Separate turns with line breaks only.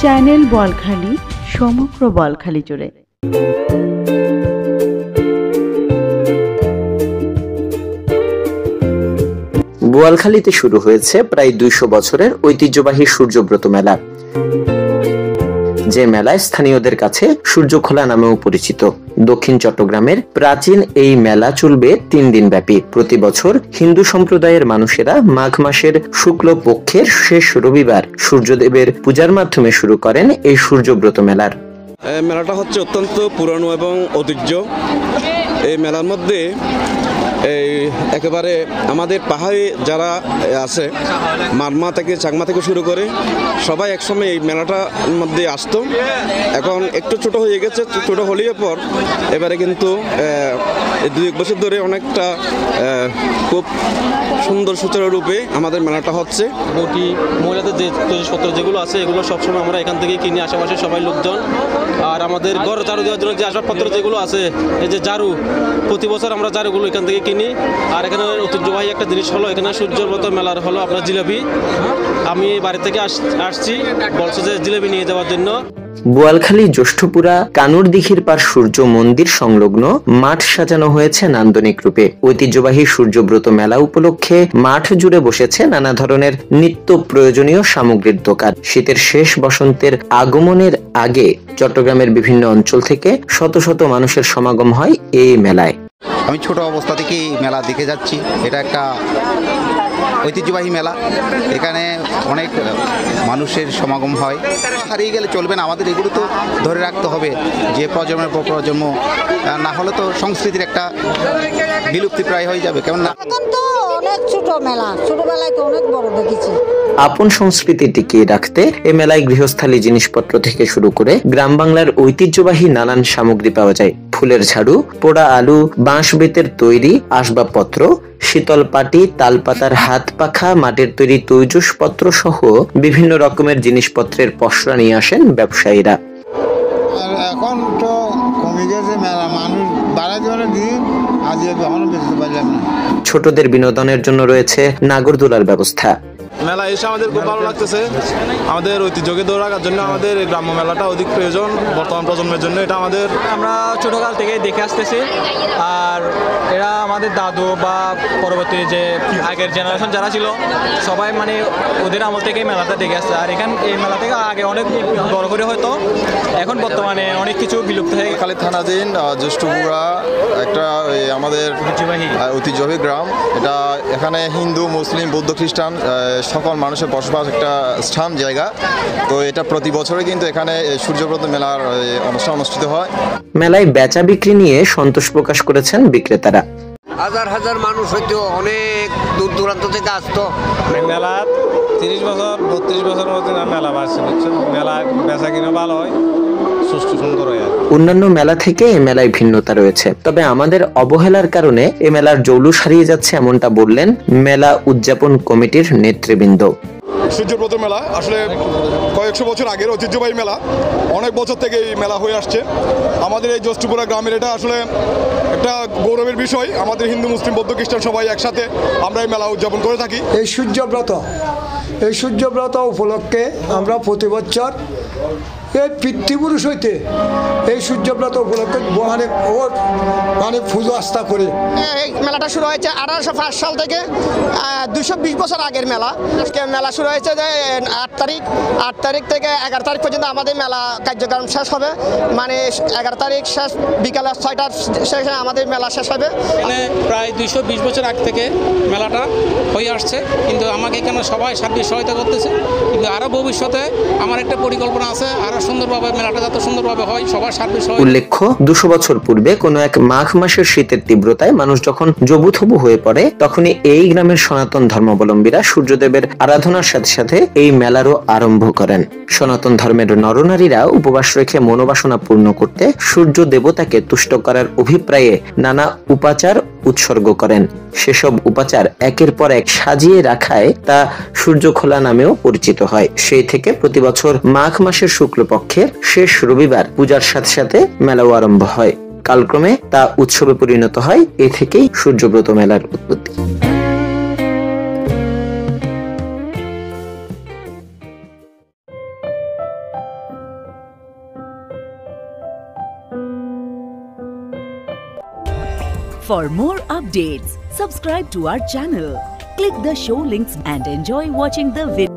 Channel Balkhali সমগ্র বলখালি জুড়ে।
বোয়ালখালীতে শুরু হয়েছে প্রায় ২০০ বছরের ঐতিহ্যবাহী সূর্যব্রত মেলা, যে মেলায় স্থানীয়দের কাছে সূর্যখোলা নামেও পরিচিত। দক্ষিণ চট্টগ্রামের প্রাচীন এই মেলা চলবে ৩ দিন ব্যাপী। প্রতি বছর হিন্দু সম্প্রদায়ের মানুষেরা মাঘ মাসের শুক্ল পক্ষের শেষ রবিবার সূর্যদেবের পূজার মাধ্যমে শুরু করেন এই সূর্যব্রত মেলার।
মেলাটা হচ্ছে অত্যন্ত পুরানো এবং ঐতিহ্য। এই মেলার মধ্যে একেবারে আমাদের পাহাড়ি যারা আছে, মারমা থেকে চাকমা থেকে শুরু করে সবাই একসময় এই মেলাটার মধ্যে আসতো। এখন একটু ছোট হয়ে গেছে, ছোট হলেও পর এবারে কিন্তু ২-১ বছর ধরে অনেকটা খুব সুন্দর সুচারুরূপে আমাদের মেলাটা হচ্ছে।
বটি মহিলাদের যে তৈজসপত্র যেগুলো আছে এগুলো সবসময় আমরা এখান থেকে কিনি, আশেপাশে সবাই লোকজন। আর আমাদের ঘর ঝাড়ু দেওয়ার জন্য যে আসবাবপত্র যেগুলো আছে, এই যে ঝাড়ু, প্রতি বছর আমরা ঝাড়ুগুলো এখান থেকে কিনি। আর এখানে ঐতিহ্যবাহী একটা জিনিস হলো, এখানে সূর্যব্রত মেলার হলো আপনার জিলাপি। আমি বাড়ি থেকে আসছি, বলছে যে জিলাপি নিয়ে যাওয়ার জন্য।
বোয়ালখালী জ্যৈষ্ঠপুরা কানুর দিঘির পার সূর্য মন্দির সংলগ্ন মাঠ সাজানো হয়েছে নান্দনিক রূপে। ঐতিহ্যবাহী সূর্যব্রত মেলা উপলক্ষে মাঠ জুড়ে বসেছে নানা ধরনের নিত্য প্রয়োজনীয় সামগ্রীর দোকান। শীতের শেষ বসন্তের আগমনের আগে চট্টগ্রামের বিভিন্ন অঞ্চল থেকে শত শত মানুষের সমাগম হয় এই মেলায়।
আমি ছোট অবস্থা থেকেই মেলা দেখে যাচ্ছি। এটা একটা ঐতিহ্যবাহী মেলা, এখানে অনেক মানুষের সমাগম হয়। হারিয়ে গেলে চলবে না, আমাদের এগুলো তো ধরে রাখতে হবে, যে প্রজন্মের পর প্রজন্ম, না হলে তো সংস্কৃতির একটা বিলুপ্তি প্রায় হয়ে যাবে। কেমন না,
এখন তো অনেক ছোট মেলা, ছোটবেলায় তো অনেক বড় দেখেছি।
আপন সংস্কৃতি টিকিয়ে রাখতে এ মেলায় গৃহস্থালী জিনিসপত্র থেকে শুরু করে গ্রাম বাংলার ঐতিহ্যবাহী নানান সামগ্রী পাওয়া যায়। ফুলের ঝাড়ু, পোড়া আলু, বাঁশ বেতের তৈরি আসবাবপত্র, শীতল পাটি, তালপাতার হাত পাখা, মাটির তৈরি তৈজসপত্র সহ বিভিন্ন রকমের জিনিসপত্রের পসরা নিয়ে আসেন ব্যবসায়ীরা।
এখন তো কমে গেছে মেলা, মানুষ বাড়াতে দিন আজ এখনো বেঁচতে পারলাম না।
ছোটদের বিনোদনের জন্য রয়েছে নাগরদোলার ব্যবস্থা।
মেলা এসে আমাদের খুব ভালো লাগতেছে। আমাদের ঐতিহ্যকে ধরে রাখার জন্য আমাদের এই গ্রাম্য মেলাটা অধিক প্রয়োজন বর্তমান প্রজন্মের জন্য। এটা আমাদের
আমরা ছোটকাল থেকে দেখে আসতেছি, আর এরা আমাদের দাদু বা পরবর্তী যে আগের জেনারেশন যারা ছিল সবাই মানে ওদের আমল থেকে মেলাটা দেখে আসছে। আর এই মেলা থেকে আগে অনেক বড় করে হয়তো, এখন বর্তমানে অনেক কিছু বিলুপ্ত হয়ে গেছে।
খালি থানাধীন জ্যৈষ্ঠপুরা একটা আমাদের ঐতিহ্যবাহী গ্রাম। এটা এখানে হিন্দু, মুসলিম, বৌদ্ধ, খ্রিস্টান সকল মানুষের বসবাস একটা স্থান জায়গা। তো এটা প্রতি বছরে কিন্তু এখানে সূর্যব্রত মেলার অনুষ্ঠান অনুষ্ঠিত হয়।
মেলায় বেচা বিক্রি নিয়ে সন্তোষ প্রকাশ করেছেন বিক্রেতারা।
হাজার হাজার মানুষ হয়তো অনেক দূর দূরান্ত থেকে আসতো।
মেলা 30 বছর 32 বছর মতো মেলা বাড়ছে, মেলা বেচা কিনা ভালো হয়, সুস্থ সুন্দর হয়।
অন্যান্য মেলা থেকে এ মেলায় ভিন্নতা রয়েছে, তবে আমাদের অবহেলার কারণে এ মেলার জৌলুস হারিয়ে যাচ্ছে, এমনটা বললেন মেলা উদযাপন কমিটির নেতৃবৃন্দ।
সূর্যব্রত মেলা আসলে কয়েকশো বছর আগের ঐতিহ্যবাহী মেলা, অনেক বছর থেকে এই মেলা হয়ে আসছে। আমাদের এই জ্যৈষ্ঠপুরা গ্রামের এটা আসলে একটা গৌরবের বিষয়। আমাদের হিন্দু, মুসলিম, বৌদ্ধ, খ্রিস্টান সবাই একসাথে আমরা এই মেলা উদযাপন করে থাকি।
এই সূর্যব্রত উপলক্ষে আমরা প্রতি বছর এই পিতৃপুরুষ হইতে এই সূর্যব্রত উপলক্ষে মানে পুজো আস্থা করে
এই মেলাটা শুরু হয়েছে 1805 সাল থেকে, 220 বছর আগের মেলা। আজকে মেলা শুরু হয়েছে যে 8 তারিখ থেকে 11 তারিখ পর্যন্ত আমাদের মেলা কার্যক্রম শেষ হবে। মানে 11 তারিখ শেষ, বিকালে 6টার শেষে আমাদের মেলা শেষ হবে।
মানে প্রায় 220 বছর আগ থেকে মেলাটা হয়ে আসছে, কিন্তু আমাকে এখানে সবাই সার্বিক সহায়তা করতেছে। কিন্তু আরও ভবিষ্যতে আমার একটা পরিকল্পনা আছে, আরও সুন্দরভাবে মেলাটা যত সুন্দরভাবে হয় সবার সার্বিক সহায়তা।
উল্লেখ্য, 200 বছর পূর্বে কোনো এক মাঘ মাসের শীতের তীব্রতায় মানুষ যখন জবুথবু হয়ে পড়ে, তখনই এই গ্রামের সনাতন ধর্মাবলম্বীরা সূর্যদেবের আরাধনার সাথে সাথে এই মেলারও আরম্ভ করেন। সনাতন ধর্মের নরনারীরা উপবাস রেখে মনোবাসনা পূর্ণ করতে সূর্য দেবতাকে তুষ্ট করার অভিপ্রায়ে নানা উপাচার উৎসর্গ করেন। সেসব উপাচার একের পর এক সাজিয়ে রাখায় তা সূর্যখোলা নামেও পরিচিত হয়। সেই থেকে প্রতি বছর মাঘ মাসের শুক্লপক্ষের শেষ রবিবার পূজার সাথে সাথে মেলাও আরম্ভ হয়। কালক্রমে তা উৎসবে পরিণত হয়। এ থেকেই সূর্যব্রত মেলার উৎপত্তি।
For more updates, subscribe to our channel, click the show links and enjoy watching the video.